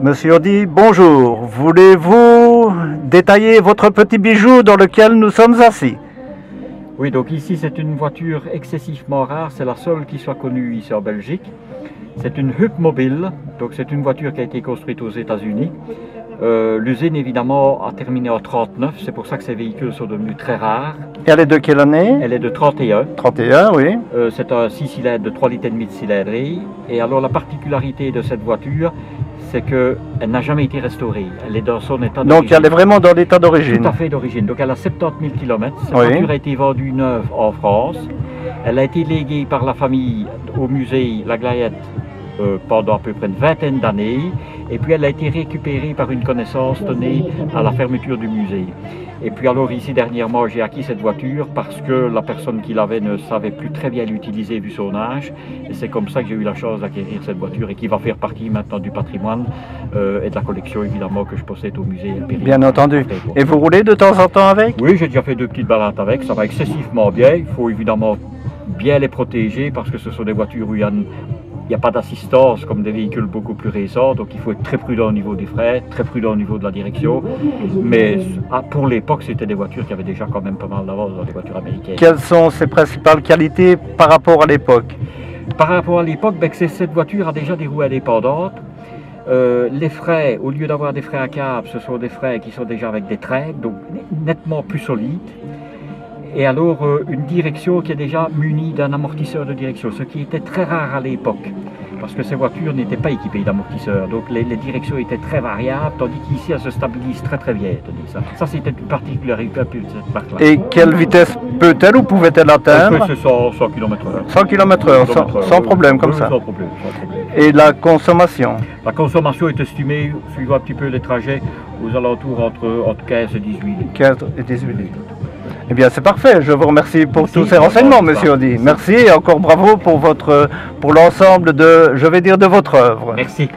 Monsieur Audi, bonjour. Voulez-vous détailler votre petit bijou dans lequel nous sommes assis? Oui, donc ici c'est une voiture excessivement rare, c'est la seule qui soit connue ici en Belgique. C'est une Hupmobile, donc c'est une voiture qui a été construite aux États-Unis. L'usine évidemment a terminé en 1939, c'est pour ça que ces véhicules sont devenus très rares. Et elle est de quelle année? Elle est de 31. 31, oui. C'est un 6 cylindres de 3,5 litres de cylindrée. Et alors la particularité de cette voiture, c'est qu'elle n'a jamais été restaurée. Elle est dans son état d'origine. Donc elle est vraiment dans l'état d'origine? Tout à fait d'origine. Donc elle a 70 000 km. Cette Oui. voiture a été vendue neuve en France. Elle a été léguée par la famille au musée La Glayette pendant à peu près une vingtaine d'années. Et puis elle a été récupérée par une connaissance donnée à la fermeture du musée. Et puis alors ici dernièrement j'ai acquis cette voiture parce que la personne qui l'avait ne savait plus très bien l'utiliser vu son âge. Et c'est comme ça que j'ai eu la chance d'acquérir cette voiture et qui va faire partie maintenant du patrimoine et de la collection évidemment que je possède au musée Impérial. Bien entendu. Et vous roulez de temps en temps avec? Oui, j'ai déjà fait 2 petites balades avec, ça va excessivement bien. Il faut évidemment bien les protéger parce que ce sont des voitures où il n'y a pas d'assistance comme des véhicules beaucoup plus récents, donc il faut être très prudent au niveau des freins, très prudent au niveau de la direction. Mais pour l'époque, c'était des voitures qui avaient déjà quand même pas mal d'avance dans les voitures américaines. Quelles sont ses principales qualités par rapport à l'époque? Par rapport à l'époque, cette voiture a déjà des roues indépendantes. Les freins, au lieu d'avoir des freins à câble, ce sont des freins qui sont déjà avec des traînes, donc nettement plus solides. Et alors une direction qui est déjà munie d'un amortisseur de direction, ce qui était très rare à l'époque, parce que ces voitures n'étaient pas équipées d'amortisseurs, donc les directions étaient très variables, tandis qu'ici elles se stabilisent très très bien. Ça c'était une particularité de cette marque-là. Et quelle vitesse peut-elle ou pouvait-elle atteindre? C'est 100 km/h. 100 km/h, sans problème comme ça. Sans problème, sans problème. Et la consommation? La consommation est estimée, suivant un petit peu les trajets, aux alentours entre 15 et 18 litres. 15 et 18 litres. Eh bien, c'est parfait. Je vous remercie pour tous ces renseignements, monsieur Audi. Merci et encore bravo pour l'ensemble de, je vais dire, de votre œuvre. Merci.